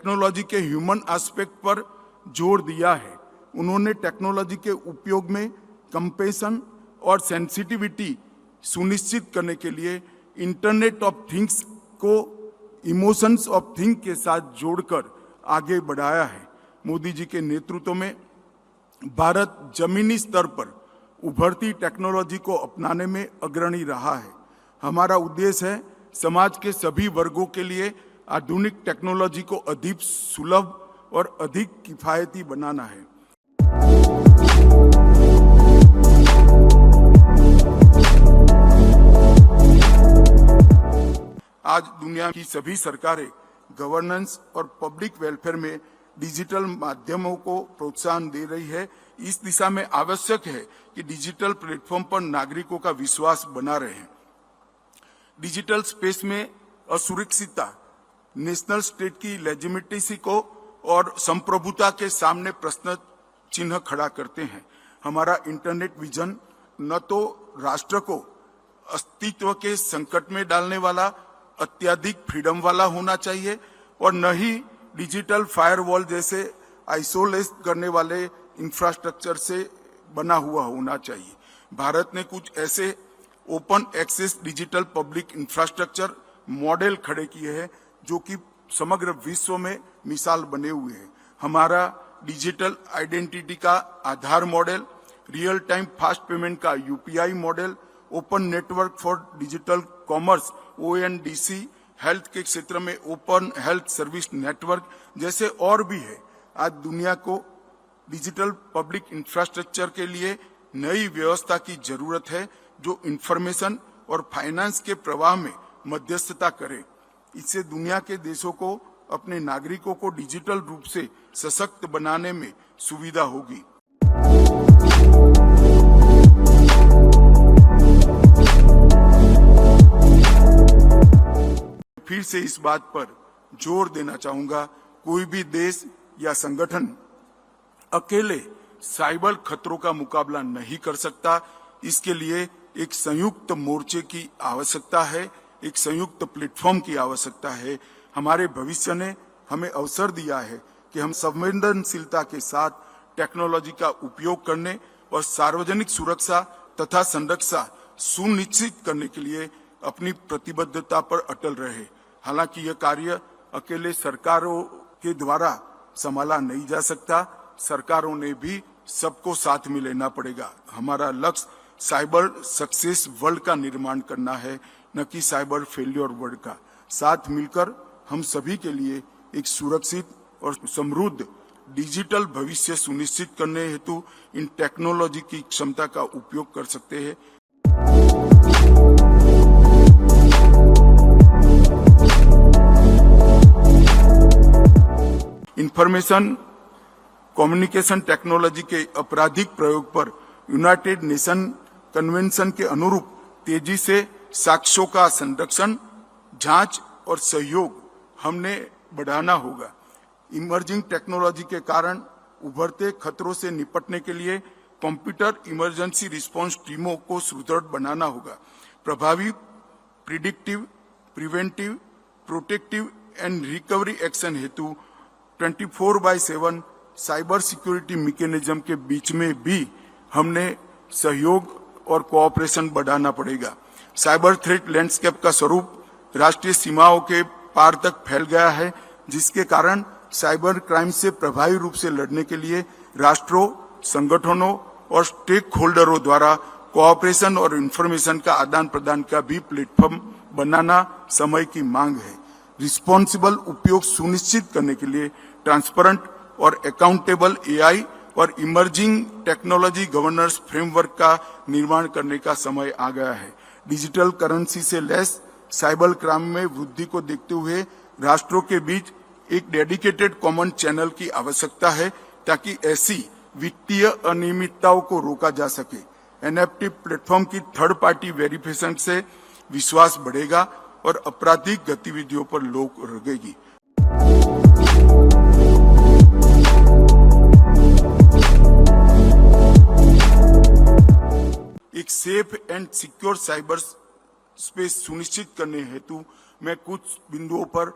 Technology के human aspect पर जोर दिया है। उन्होंने टेक्नोलॉजी के उपयोग में कंपैशन और सेंसिटिविटी सुनिश्चित करने के लिए इंटरनेट ऑफ थिंग्स को इमोशंस ऑफ थिंग के साथ जोड़कर आगे बढ़ाया है। मोदी जी के नेतृत्व में भारत जमीनी स्तर पर उभरती टेक्नोलॉजी को अपनाने में अग्रणी रहा है। हमारा उद्देश्य है समाज के सभी वर्गों के लिए आधुनिक टेक्नोलॉजी को अधिक सुलभ और अधिक किफायती बनाना है। आज दुनिया की सभी सरकारें गवर्नेंस और पब्लिक वेलफेयर में डिजिटल माध्यमों को प्रोत्साहन दे रही है। इस दिशा में आवश्यक है कि डिजिटल प्लेटफॉर्म पर नागरिकों का विश्वास बना रहे। डिजिटल स्पेस में असुरक्षितता नेशनल स्टेट की लेजिटिमेसी को और संप्रभुता के सामने प्रश्न चिन्ह खड़ा करते हैं। हमारा इंटरनेट विजन न तो राष्ट्र को अस्तित्व के संकट में डालने वाला अत्यधिक फ्रीडम वाला होना चाहिए और न ही डिजिटल फायरवॉल जैसे आइसोलेट करने वाले इंफ्रास्ट्रक्चर से बना हुआ होना चाहिए। भारत ने कुछ ऐसे open access digital public infrastructure model खड़े किए हैं जो कि समग्र विश्व में मिसाल बने हुए हैं। हमारा डिजिटल आइडेंटिटी का Aadhaar model, real time fast payment का UPI model, open network for digital commerce ONDC, health के क्षेत्र में ओपन हेल्थ सर्विस नेटवर्क जैसे और भी है। आज दुनिया को डिजिटल पब्लिक इंफ्रास्ट्रक्चर के लिए नई व्यवस्था की जरूरत है जो इंफॉर्मेशन और फाइनेंस के प्रवाह में मध्यस्थता करे। इससे दुनिया के देशों को अपने नागरिकों को डिजिटल रूप से सशक्त बनाने में सुविधा होगी। फिर से इस बात पर जोर देना चाहूंगा, कोई भी देश या संगठन अकेले साइबर खतरों का मुकाबला नहीं कर सकता। इसके लिए एक संयुक्त मोर्चे की आवश्यकता है, एक संयुक्त प्लेटफॉर्म की आवश्यकता है। हमारे भविष्य ने हमें अवसर दिया है कि हम संवेदनशीलता के साथ टेक्नोलॉजी का उपयोग करने और सार्वजनिक सुरक्षा तथा संरक्षा सुनिश्चित करने के लिए अपनी प्रतिबद्धता पर अटल रहे। हालांकि यह कार्य अकेले सरकारों के द्वारा संभाला नहीं जा सकता, सरकारों ने भी सबको साथ में लेना पड़ेगा। हमारा लक्ष्य साइबर सक्सेस वर्ल्ड का निर्माण करना है, न कि साइबर फेल्योर वर्ल्ड का। साथ मिलकर हम सभी के लिए एक सुरक्षित और समृद्ध डिजिटल भविष्य सुनिश्चित करने हेतु इन टेक्नोलॉजी की क्षमता का उपयोग कर सकते हैं। इंफॉर्मेशन कम्युनिकेशन टेक्नोलॉजी के आपराधिक प्रयोग पर यूनाइटेड नेशन कन्वेंशन के अनुरूप तेजी से साक्ष्यों का संरक्षण, जांच और सहयोग हमने बढ़ाना होगा। इमर्जिंग टेक्नोलॉजी के कारण उभरते खतरों से निपटने के लिए कंप्यूटर इमरजेंसी रिस्पांस टीमों को सुदृढ़ बनाना होगा। प्रभावी predictive, preventive, protective and recovery action हेतु 24/7 साइबर सिक्योरिटी मैकेनिज्म के बीच में भी हमने सहयोग और कोऑपरेशन बढ़ाना पड़ेगा। साइबर थ्रेट लैंडस्केप का स्वरूप राष्ट्रीय सीमाओं के पार तक फैल गया है, जिसके कारण साइबर क्राइम से प्रभावी रूप से लड़ने के लिए राष्ट्रों, संगठनों और स्टेक होल्डरों द्वारा कोऑपरेशन और इंफॉर्मेशन का आदान प्रदान का भी प्लेटफॉर्म बनाना समय की मांग है। रिस्पॉन्सिबल उपयोग सुनिश्चित करने के लिए ट्रांसपेरेंट और अकाउंटेबल AI और इमर्जिंग टेक्नोलॉजी गवर्नेंस फ्रेमवर्क का निर्माण करने का समय आ गया है। डिजिटल करेंसी से लैस साइबर क्राइम में वृद्धि को देखते हुए राष्ट्रों के बीच एक डेडिकेटेड कॉमन चैनल की आवश्यकता है ताकि ऐसी वित्तीय अनियमितताओं को रोका जा सके। NFT प्लेटफॉर्म की थर्ड पार्टी वेरिफिकेशन से विश्वास बढ़ेगा और आपराधिक गतिविधियों पर रोक लगेगी। एक safe and secure cyber space सुनिश्चित करने हेतु मैं कुछ बिंदुओं पर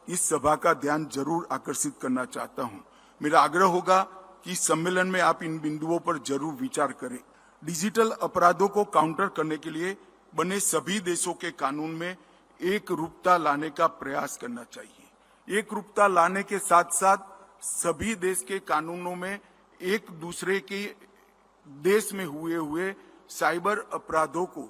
इस सभा का ध्यान जरूर आकर्षित करना चाहता हूं। मेरा आग्रह होगा कि इस सम्मेलन में आप इन बिंदुओं पर जरूर विचार करें। डिजिटल अपराधों को काउंटर करने के लिए बने सभी देशों के कानून में एक रूपता लाने का प्रयास करना चाहिए। एक रूपता लाने के साथ साथ सभी देश के कानूनों में एक दूसरे के देश में हुए साइबर अपराधों को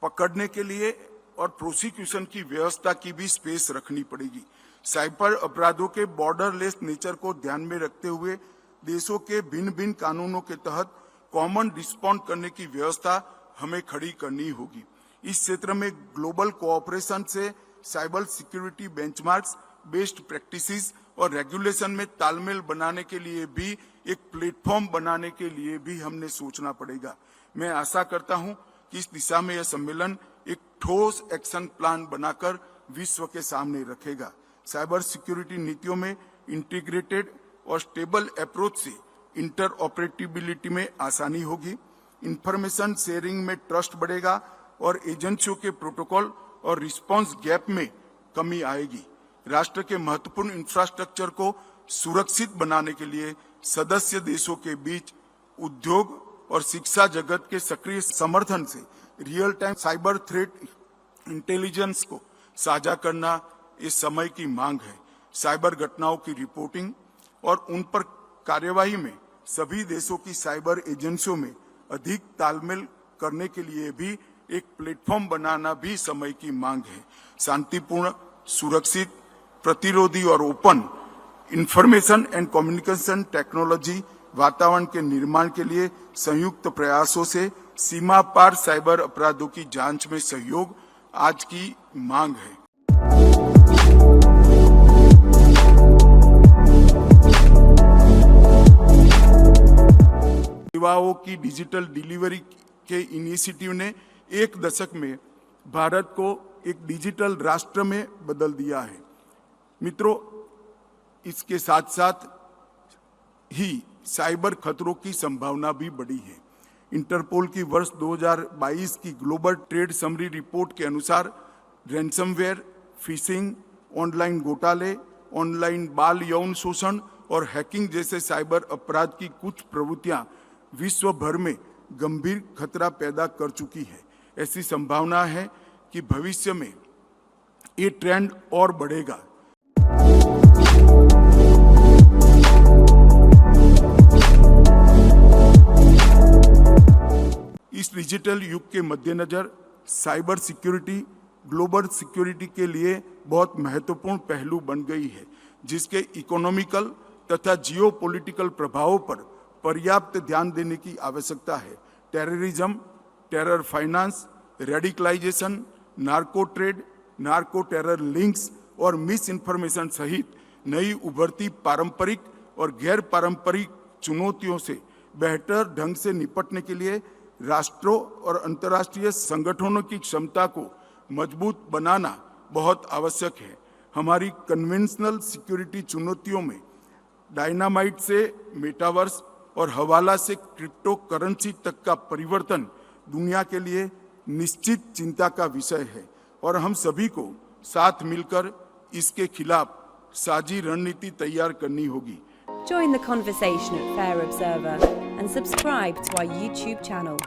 पकड़ने के लिए और प्रोसिक्यूशन की व्यवस्था की भी स्पेस रखनी पड़ेगी। साइबर अपराधों के बॉर्डरलेस नेचर को ध्यान में रखते हुए देशों के भिन्न भिन्न कानूनों के तहत कॉमन रिस्पॉन्ड करने की व्यवस्था हमें खड़ी करनी होगी। इस क्षेत्र में ग्लोबल कोऑपरेशन से cyber security benchmarks, best practices और रेगुलेशन में तालमेल बनाने के लिए भी एक प्लेटफॉर्म बनाने के लिए भी हमने सोचना पड़ेगा। मैं आशा करता हूं कि इस दिशा में यह सम्मेलन एक ठोस एक्शन प्लान बनाकर विश्व के सामने रखेगा। साइबर सिक्योरिटी नीतियों में इंटीग्रेटेड और स्टेबल अप्रोच से इंटरऑपरेटिबिलिटी में आसानी होगी, इंफॉर्मेशन शेयरिंग में ट्रस्ट बढ़ेगा और एजेंसियों के प्रोटोकॉल और रिस्पांस गैप में कमी आएगी। राष्ट्र के महत्वपूर्ण इंफ्रास्ट्रक्चर को सुरक्षित बनाने के लिए सदस्य देशों के बीच उद्योग और शिक्षा जगत के सक्रिय समर्थन से real time cyber threat intelligence को साझा करना इस समय की मांग है। साइबर घटनाओं की रिपोर्टिंग और उन पर कार्यवाही में सभी देशों की साइबर एजेंसियों में अधिक तालमेल करने के लिए भी एक प्लेटफॉर्म बनाना भी समय की मांग है। शांतिपूर्ण, सुरक्षित, प्रतिरोधी और open information and communication technology वातावरण के निर्माण के लिए संयुक्त प्रयासों से सीमा पार साइबर अपराधों की जांच में सहयोग आज की मांग है। सेवाओं की डिजिटल डिलीवरी के इनिशिएटिव ने एक दशक में भारत को एक डिजिटल राष्ट्र में बदल दिया है। मित्रों, इसके साथ साथ ही साइबर खतरों की संभावना भी बढ़ी है। इंटरपोल की वर्ष 2022 की ग्लोबल ट्रेड समरी रिपोर्ट के अनुसार रैंसमवेयर, फिशिंग, ऑनलाइन घोटाले, ऑनलाइन बाल यौन शोषण और हैकिंग जैसे साइबर अपराध की कुछ प्रवृत्तियां विश्व भर में गंभीर खतरा पैदा कर चुकी है। ऐसी संभावना है कि भविष्य में ये ट्रेंड और बढ़ेगा। इस डिजिटल युग के मद्देनजर साइबर सिक्योरिटी ग्लोबल सिक्योरिटी के लिए बहुत महत्वपूर्ण पहलू बन गई है, जिसके इकोनॉमिकल तथा जियोपॉलिटिकल प्रभावों पर पर्याप्त ध्यान देने की आवश्यकता है। Terrorism, terror finance, radicalisation, narco trade, narco terror links और मिस इन्फॉर्मेशन सहित नई उभरती पारंपरिक और गैर पारंपरिक चुनौतियों से बेहतर ढंग से निपटने के लिए राष्ट्रों और अंतर्राष्ट्रीय संगठनों की क्षमता को मजबूत बनाना बहुत आवश्यक है। हमारी कन्वेंशनल सिक्योरिटी चुनौतियों में डायनामाइट से मेटावर्स और हवाला से क्रिप्टो करेंसी तक का परिवर्तन दुनिया के लिए निश्चित चिंता का विषय है और हम सभी को साथ मिलकर इसके खिलाफ साझी रणनीति तैयार करनी होगी। Join the conversation at Fair Observer and subscribe to our YouTube channel.